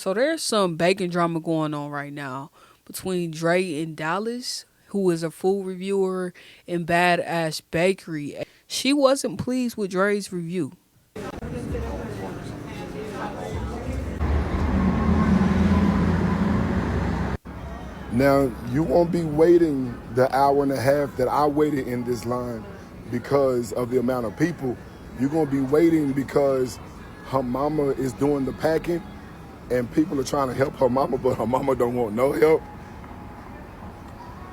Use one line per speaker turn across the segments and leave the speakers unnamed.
So there's some bacon drama going on right now between Dre and Dallas, who is a food reviewer, and Badash Bakery. She wasn't pleased with Dre's review.
Now, you won't be waiting the hour and a half that I waited in this line because of the amount of people. You're going to be waiting because her mama is doing the packing and people are trying to help her mama, but her mama don't want no help.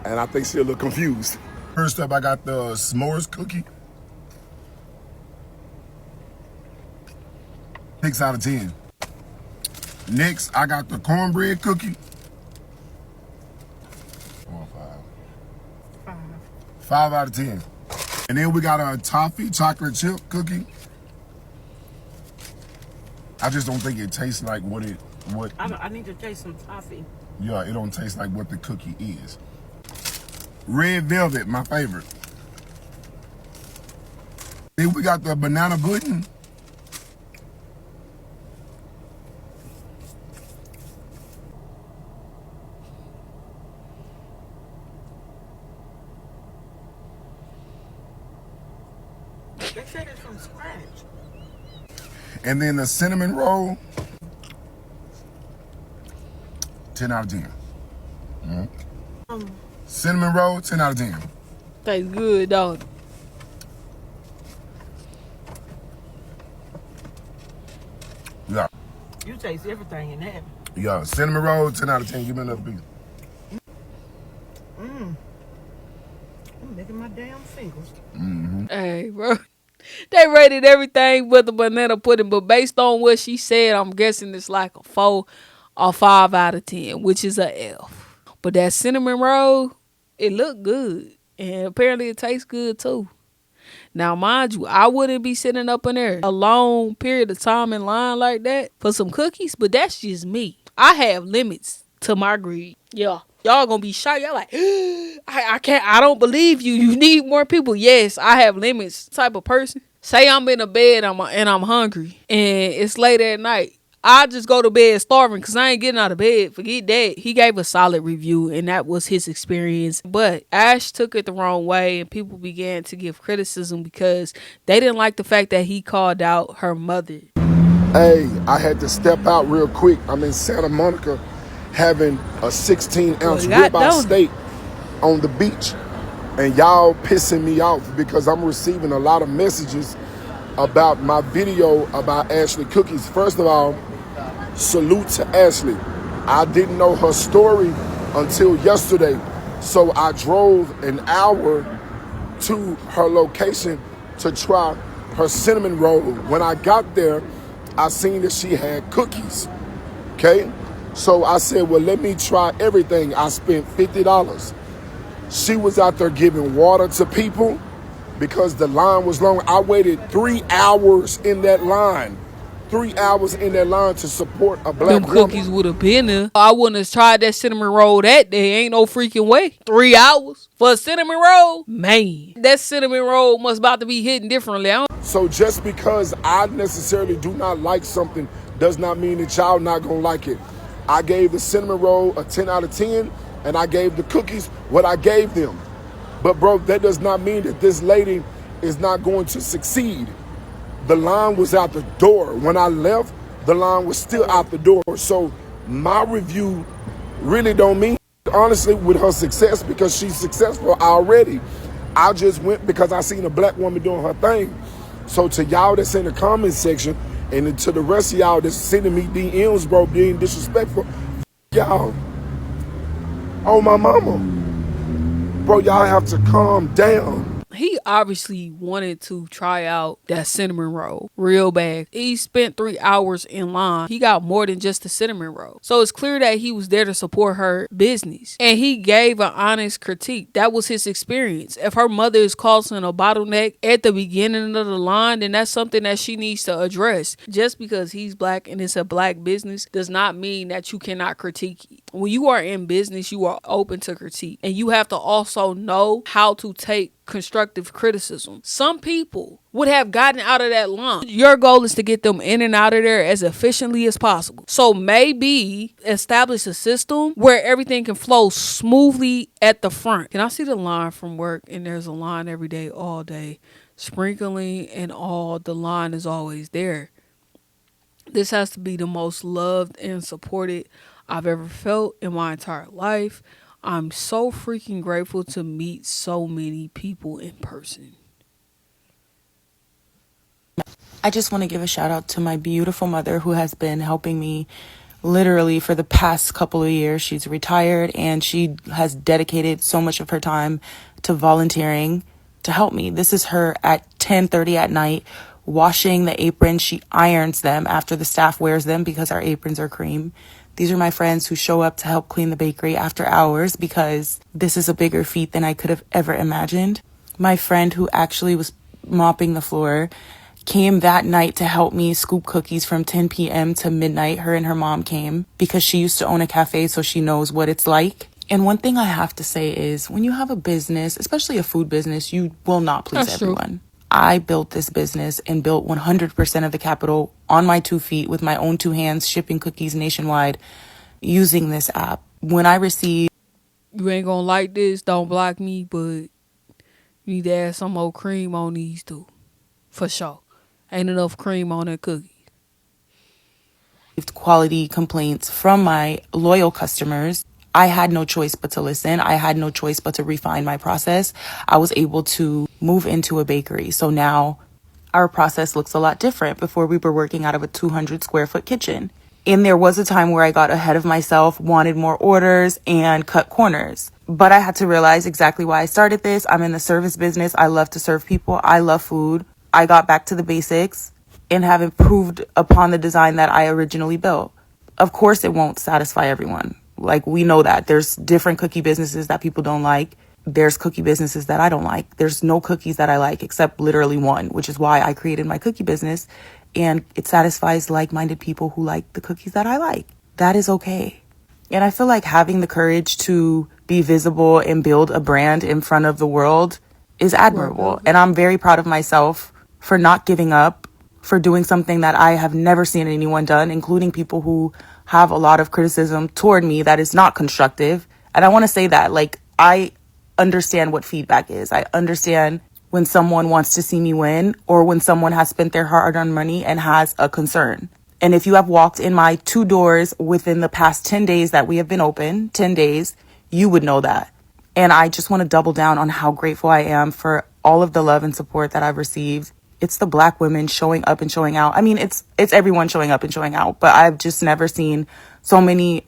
And I think she's a little confused. First up, I got the s'mores cookie. 6 out of 10. Next, I got the cornbread cookie. 4 or 5. 5 out of 10. And then we got a toffee chocolate chip cookie. I just don't think it tastes like
I need to taste some toffee.
Yeah, it don't taste like what the cookie is. Red velvet, my favorite. Then we got the banana pudding.
They said it's from scratch.
And then the cinnamon roll. 10 out of 10. Cinnamon roll, 10 out of 10.
Tastes good, dog.
Yeah.
You taste everything in that.
Yeah, cinnamon roll, 10 out of 10. Give me another piece.
I'm licking my damn fingers.
Hey, bro. They rated everything but the banana pudding, but based on what she said, I'm guessing it's like a 4 or 5 out of 10, which is a F. But that cinnamon roll, it looked good. And apparently it tastes good too. Now, mind you, I wouldn't be sitting up in there a long period of time in line like that for some cookies, but that's just me. I have limits to my greed. Yeah. Y'all gonna be shocked. Y'all like, I can't, I don't believe you. You need more people. Yes, I have limits. Type of person. Say I'm in a bed and I'm hungry and it's late at night. I just go to bed starving because I ain't getting out of bed. Forget that. He gave a solid review and that was his experience. But Ash took it the wrong way and people began to give criticism because they didn't like the fact that he called out her mother.
Hey, I had to step out real quick. I'm in Santa Monica having a 16-ounce ribeye steak on the beach. And y'all pissing me off because I'm receiving a lot of messages about my video about Ashley Cookies. First of all, salute to Ashley. I didn't know her story until yesterday. So I drove an hour to her location to try her cinnamon roll. When I got there, I seen that she had cookies, okay? So I said, well, let me try everything. I spent $50. She was out there giving water to people because the line was long. I waited 3 hours in that line. 3 hours in that line to support a black woman.
Them cookies would have been there. I wouldn't have tried that cinnamon roll that day. Ain't no freaking way. 3 hours for a cinnamon roll? Man, that cinnamon roll must about to be hitting differently.
So just because I necessarily do not like something does not mean that y'all not gonna like it. I gave the cinnamon roll a 10 out of 10, and I gave the cookies what I gave them. But bro, that does not mean that this lady is not going to succeed. The line was out the door. When I left, the line was still out the door. So my review really don't mean, honestly, with her success because she's successful already. I just went because I seen a black woman doing her thing. So to y'all that's in the comment section and to the rest of y'all that's sending me DMs, bro, being disrespectful, y'all. Oh, my mama. Bro, y'all have to calm down.
He obviously wanted to try out that cinnamon roll real bad. He spent 3 hours in line. He got more than just the cinnamon roll. So it's clear that he was there to support her business. And he gave an honest critique. That was his experience. If her mother is causing a bottleneck at the beginning of the line, then that's something that she needs to address. Just because he's black and it's a black business does not mean that you cannot critique it. When you are in business, you are open to critique. And you have to also know how to take constructive criticism. Some people would have gotten out of that line. Your goal is to get them in and out of there as efficiently as possible. So maybe establish a system where everything can flow smoothly at the front. Can I see the line from work? And there's a line every day, all day, sprinkling and all. The line is always there. This has to be the most loved and supported I've ever felt in my entire life. I'm so freaking grateful to meet so many people in person.
I just want to give a shout out to my beautiful mother who has been helping me literally for the past couple of years. She's retired and she has dedicated so much of her time to volunteering to help me. This is her at 10:30 at night washing the aprons. She irons them after the staff wears them because our aprons are cream. These are my friends who show up to help clean the bakery after hours because this is a bigger feat than I could have ever imagined. My friend who actually was mopping the floor came that night to help me scoop cookies from 10 p.m. to midnight. Her and her mom came because she used to own a cafe, so she knows what it's like. And one thing I have to say is when you have a business, especially a food business, you will not please everyone. True. I built this business and built 100% of the capital on my 2 feet with my own 2 hands, shipping cookies nationwide using this app. When I received...
You ain't gonna like this, don't block me, but you need to add some more cream on these too. For sure. Ain't enough cream on that cookie.
Quality complaints from my loyal customers. I had no choice but to listen. I had no choice but to refine my process. I was able to move into a bakery. So now our process looks a lot different. Before we were working out of a 200 square foot kitchen. And there was a time where I got ahead of myself, wanted more orders and cut corners. But I had to realize exactly why I started this. I'm in the service business. I love to serve people. I love food. I got back to the basics and have improved upon the design that I originally built. Of course, it won't satisfy everyone. Like, we know that there's different cookie businesses that people don't like. There's cookie businesses that I don't like. There's no cookies that I like except literally one, which is why I created my cookie business. And it satisfies like-minded people who like the cookies that I like. That is okay. And I feel like having the courage to be visible and build a brand in front of the world is admirable. And I'm very proud of myself for not giving up, for doing something that I have never seen anyone done, including people who have a lot of criticism toward me that is not constructive. And I want to say that, like, I understand what feedback is. I understand when someone wants to see me win or when someone has spent their hard-earned money and has a concern. And if you have walked in my 2 doors within the past 10 days that we have been open, 10 days, you would know that. And I just want to double down on how grateful I am for all of the love and support that I've received. It's the Black women showing up and showing out. I mean, it's everyone showing up and showing out, but I've just never seen so many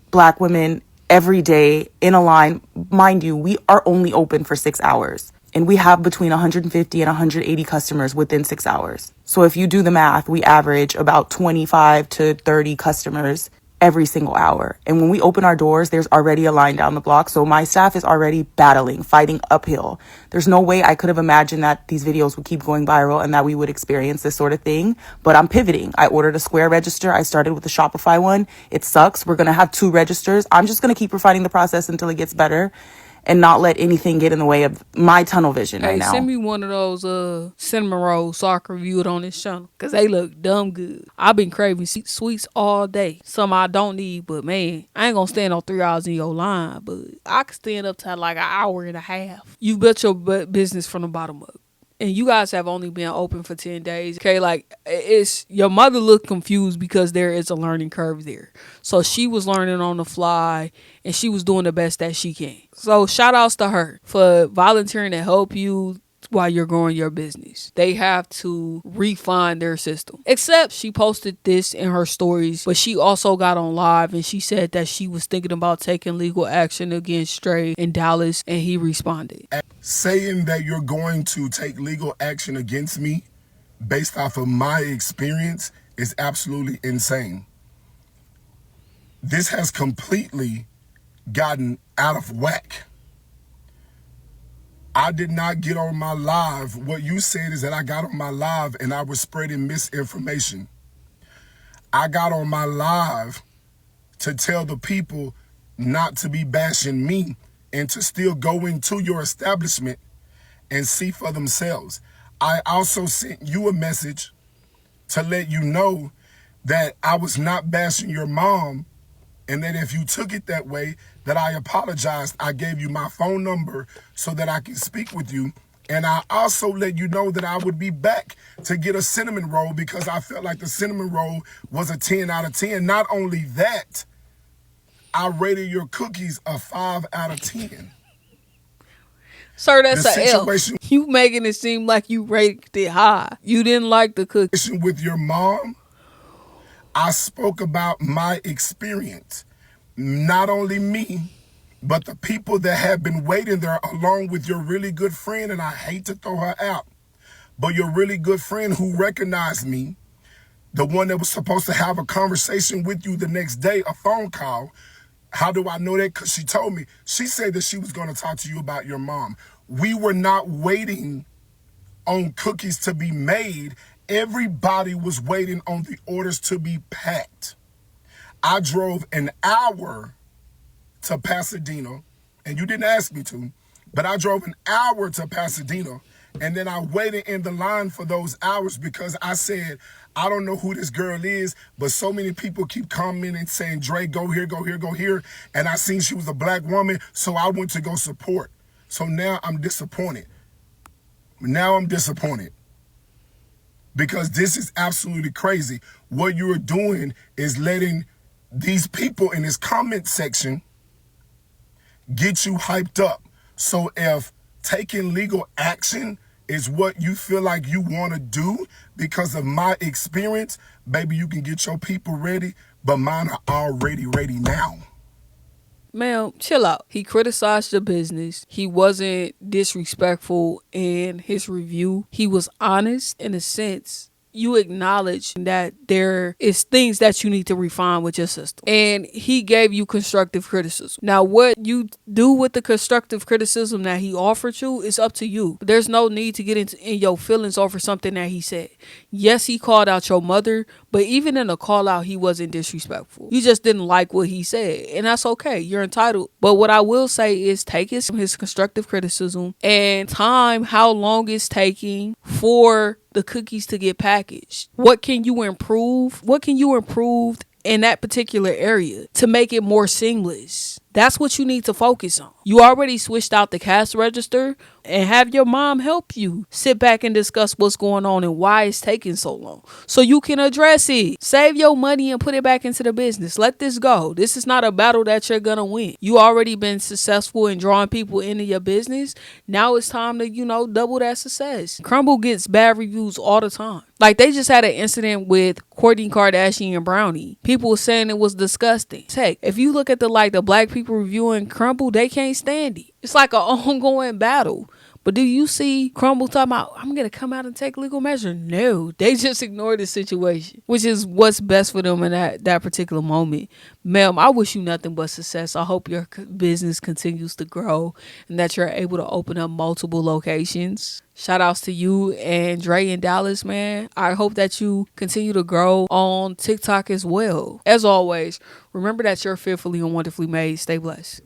Black women every day in a line. Mind you, we are only open for 6 hours and we have between 150 and 180 customers within 6 hours. So if you do the math, we average about 25 to 30 customers every single hour. And when we open our doors, there's already a line down the block. So my staff is already battling, fighting uphill. There's no way I could have imagined that these videos would keep going viral and that we would experience this sort of thing. But I'm pivoting. I ordered a Square register. I started with the Shopify one. It sucks. We're going to have 2 registers. I'm just going to keep refining the process until it gets better and not let anything get in the way of my tunnel vision right now.
Send me one of those cinnamon rolls so I can review it on this channel because they look dumb good. I've been craving sweets all day. Some I don't need, but man, I ain't gonna stand on 3 hours in your line, but I can stand up to like an hour and a half. You built your business from the bottom up. And you guys have only been open for 10 days. Okay, like, it's your mother looked confused because there is a learning curve there. So she was learning on the fly and she was doing the best that she can. So shout outs to her for volunteering to help you while you're growing your business. They have to refine their system. Except she posted this in her stories, but she also got on live and she said that she was thinking about taking legal action against Stray in Dallas, and he responded.
Saying that you're going to take legal action against me based off of my experience is absolutely insane. This has completely gotten out of whack. I did not get on my live. What you said is that I got on my live and I was spreading misinformation. I got on my live to tell the people not to be bashing me and to still go into your establishment and see for themselves. I also sent you a message to let you know that I was not bashing your mom, and that if you took it that way, that I apologized. I gave you my phone number so that I can speak with you. And I also let you know that I would be back to get a cinnamon roll because I felt like the cinnamon roll was a 10 out of 10. Not only that, I rated your cookies a 5 out of 10.
Sir, that's a F. You making it seem like you rated it high. You didn't like the cookies.
With your mom, I spoke about my experience. Not only me, but the people that have been waiting there along with your really good friend, and I hate to throw her out, but your really good friend who recognized me, the one that was supposed to have a conversation with you the next day, a phone call. How do I know that? Because she told me. She said that she was going to talk to you about your mom. We were not waiting on cookies to be made. Everybody was waiting on the orders to be packed. I drove an hour to Pasadena, and you didn't ask me to, but I drove an hour to Pasadena, and then I waited in the line for those hours because I said, I don't know who this girl is, but so many people keep commenting saying, Dre, go here, go here, go here. And I seen she was a black woman, so I went to go support. So now I'm disappointed. Because this is absolutely crazy. What you're doing is letting these people in this comment section get you hyped up. So if taking legal action is what you feel like you want to do because of my experience, baby, you can get your people ready, but mine are already ready now.
Ma'am, chill out. He criticized your business. He wasn't disrespectful in his review. He was honest in a sense. You acknowledge that there is things that you need to refine with your system. And he gave you constructive criticism. Now, what you do with the constructive criticism that he offered you is up to you. There's no need to get in your feelings over something that he said. Yes, he called out your mother, but even in a call out, he wasn't disrespectful. You just didn't like what he said, and that's okay. You're entitled. But what I will say is take his constructive criticism and time how long it's taking for the cookies to get packaged. What can you improve? What can you improve in that particular area to make it more seamless? That's what you need to focus on. You already switched out the cash register, and have your mom help you sit back and discuss what's going on and why it's taking so long so you can address it. Save your money and put it back into the business. Let this go. This is not a battle that you're gonna win. You already been successful in drawing people into your business. Now it's time to, double that success. Crumble gets bad reviews all the time. Like, they just had an incident with Kourtney Kardashian and Brownie. People were saying it was disgusting. Heck, if you look at the black people reviewing Crumble, they can't stand it. It's like an ongoing battle. But do you see Crumble talking about, I'm going to come out and take legal measure? No, they just ignore the situation, which is what's best for them in that particular moment. Ma'am, I wish you nothing but success. I hope your business continues to grow and that you're able to open up multiple locations. Shout outs to you and Dre in Dallas, man. I hope that you continue to grow on TikTok as well. As always, remember that you're fearfully and wonderfully made. Stay blessed.